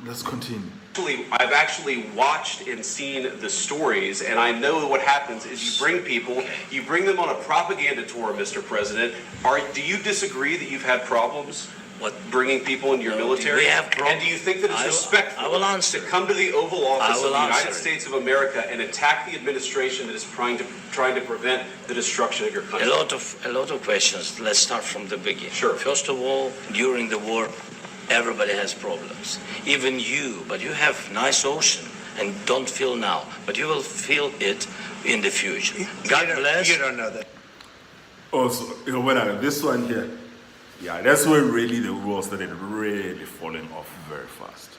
Let's continue. I've actually watched and seen the stories, and I know what happens is you bring them on a propaganda tour, Mr. President. Do you disagree that you've had problems bringing people into your military? We have problems. And do you think that it's respectful to come to the Oval Office of the United States of America and attack the administration that is trying to prevent the destruction of your country? A lot of questions. Let's start from the beginning. Sure. First of all, during the war, everybody has problems. Even you, but you have nice ocean and don't feel now, but you will feel it in the future. God bless. You don't know that. Also, this one here, yeah, that's where really the rules started really falling off very fast.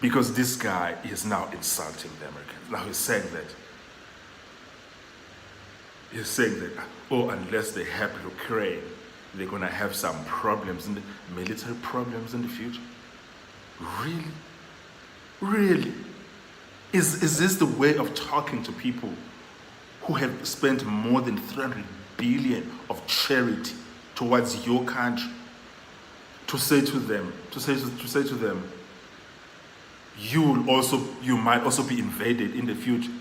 Because this guy is now insulting the Americans. Now he's saying that, oh, unless they help Ukraine, they're going to have some problems, military problems in the future. Really? Really? Is this the way of talking to people who have spent more than 300 billion of charity towards your country? To say to them, you might also be invaded in the future.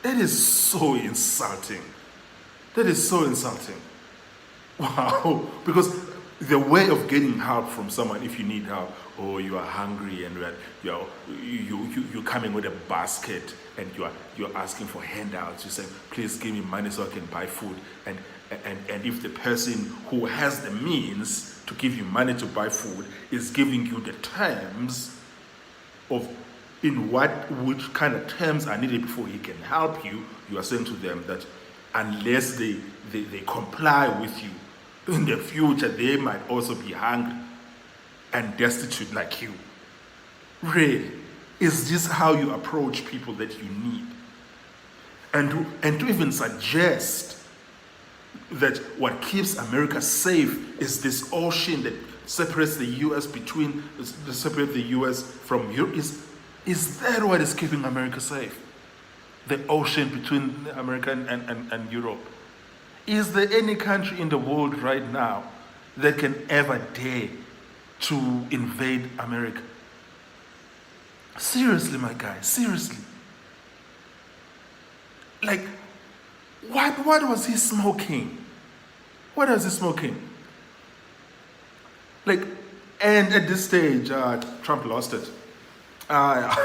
That is so insulting. That is so insulting. Wow, because the way of getting help from someone, if you need help, or you are hungry and you're coming with a basket and you're asking for handouts, you say, please give me money so I can buy food. And if the person who has the means to give you money to buy food is giving you the terms of which kind of terms are needed before he can help you, you are saying to them that unless they comply with you, in the future they might also be hungry and destitute like you. Really? Is this how you approach people that you need? And to even suggest that what keeps America safe is this ocean that separates the U.S. from Europe, is that what is keeping America safe? The ocean between America and Europe. Is there any country in the world right now that can ever dare to invade America? Seriously, my guy, seriously. Like, what was he smoking? What was he smoking? Like, and at this stage, Trump lost it. God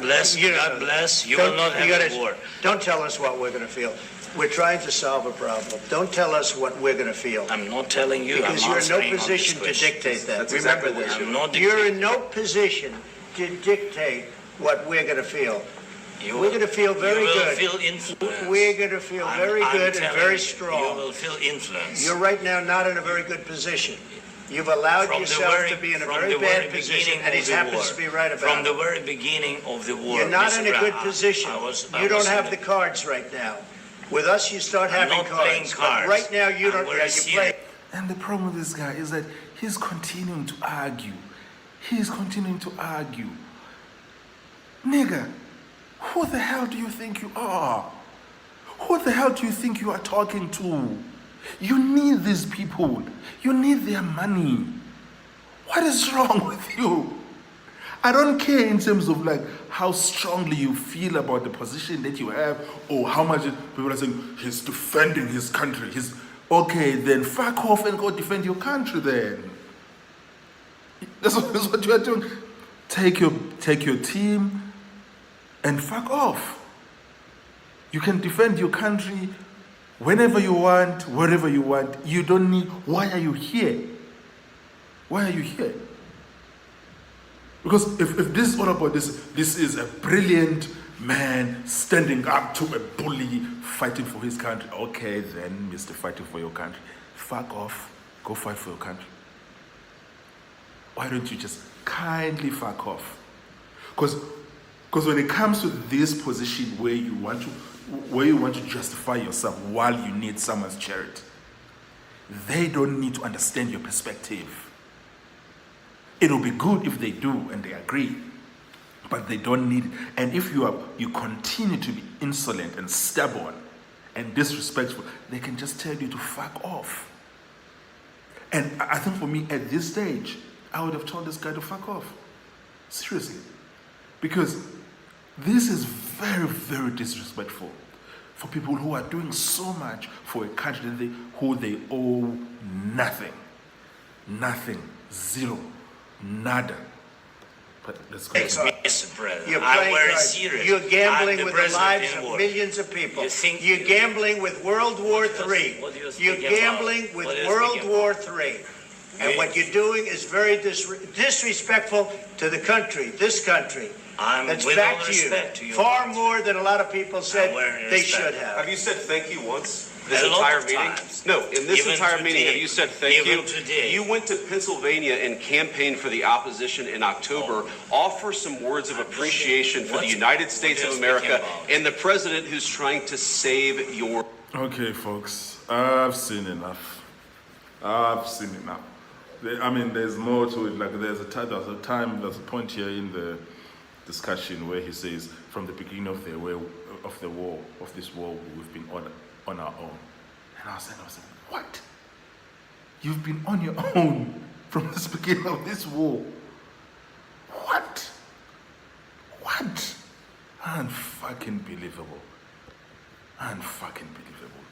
bless. God bless. You will not have a war. Don't tell us what we're going to feel. We're trying to solve a problem. Don't tell us what we're going to feel. I'm not telling you. Because you're in no position to dictate that. Remember this. You're in no position to dictate what we're going to feel. We're going to feel very good. You will feel influence. We're going to feel very good and very strong. You will feel influence. You're right now not in a very good position. You've allowed yourself to be in a very bad position, and he happens to be right about it. From the very beginning of the war. You're not in a good position. You don't have the cards right now. With us, you start having cards. But right now, you don't. You play. And the problem with this guy is that he's continuing to argue. He's continuing to argue. Nigga, who the hell do you think you are? Who the hell do you think you are talking to? You need these people. You need their money. What is wrong with you? I don't care in terms of like how strongly you feel about the position that you have or how much people are saying he's defending his country. Okay, then fuck off and go defend your country then. That's what you are doing. Take your team and fuck off. You can defend your country whenever you want, wherever you want. You don't need. Why are you here? Why are you here? Because if this is all about this is a brilliant man standing up to a bully fighting for his country. Okay, then, Mr. Fighting for your country, fuck off. Go fight for your country. Why don't you just kindly fuck off? Because when it comes to this position where you want to justify yourself while you need someone's charity, they don't need to understand your perspective. It'll be good if they do and they agree, but they don't need it. And if you continue to be insolent and stubborn and disrespectful, they can just tell you to fuck off. And I think for me at this stage, I would have told this guy to fuck off. Seriously. Because this is very, very disrespectful for people who are doing so much for a country who they owe nothing. Nothing. Zero. Nada. But let's go. Mr. President, I'm very serious. You're gambling I'm with the lives of war. millions of people. You're gambling with World War III. You're gambling with World War III. And what you're doing is very disrespectful to the country, this country. That's back to you. Far more than a lot of people said they should have. Have you said thank you once? This entire meeting? No, in this entire meeting, have you said thank you? You went to Pennsylvania and campaigned for the opposition in October. Offer some words of appreciation for the United States of America and the president who's trying to save your... Okay, folks, I've seen enough. I've seen enough. I mean, there's more to it. Like, there's a point here in the discussion where he says, from the beginning of this war, we've been on our own. And I was saying, what? You've been on your own from the beginning of this war? What? Unfucking believable. Unfucking believable.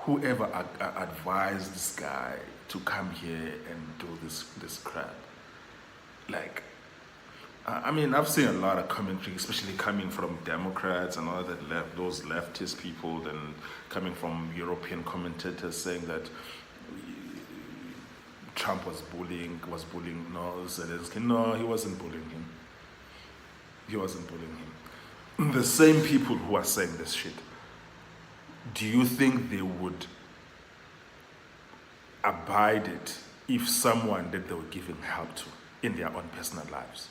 Whoever advised this guy to come here and do this crap, like, I mean, I've seen a lot of commentary, especially coming from Democrats and all that those leftist people, and coming from European commentators saying that Trump was bullying Zelensky. No, he wasn't bullying him. He wasn't bullying him. The same people who are saying this shit, do you think they would abide it if someone that they were giving help to in their own personal lives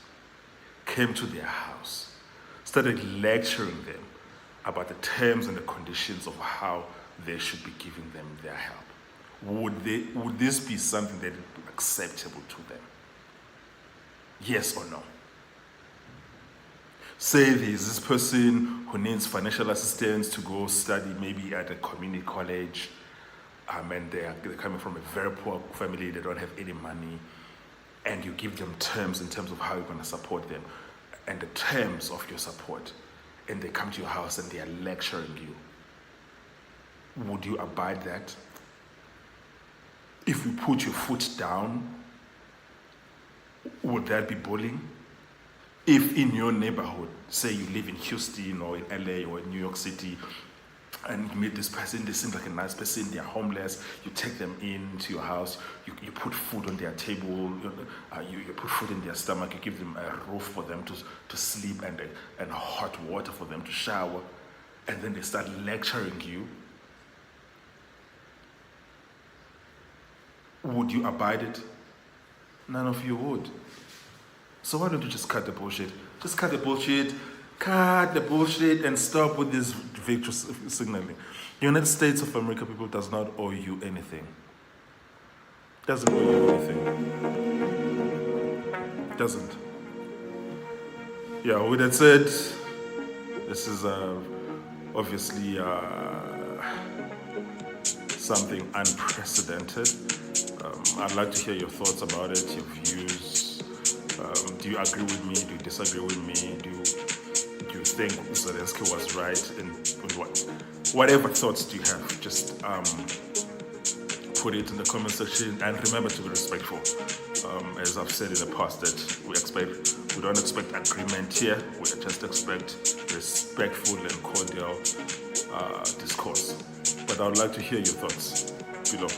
came to their house, started lecturing them about the terms and the conditions of how they should be giving them their help? Would this be something that would be acceptable to them? Yes or no? Say there's this person who needs financial assistance to go study maybe at a community college, and they're coming from a very poor family, they don't have any money, and you give them terms in terms of how you're going to support them and the terms of your support, and they come to your house and they are lecturing you. Would you abide that? If you put your foot down, would that be bullying? If in your neighborhood, say you live in Houston or in LA or in New York City, and you meet this person, they seem like a nice person, they're homeless, you take them into your house, you put food on their table, you put food in their stomach, you give them a roof for them to sleep and hot water for them to shower, and then they start lecturing you. Would you abide it? None of you would. So why don't you just cut the bullshit? Just cut the bullshit. Cut the bullshit and stop with this victory signaling. The United States of America, people, does not owe you anything. Doesn't owe you anything. Doesn't. Yeah, with that said, this is obviously something unprecedented. I'd like to hear your thoughts about it, your views. Do you agree with me? Do you disagree with me? Do you think Zelensky was right? And whatever thoughts do you have, just put it in the comment section, and remember to be respectful. As I've said in the past, that we don't expect agreement here. We just expect respectful and cordial discourse. But I would like to hear your thoughts below.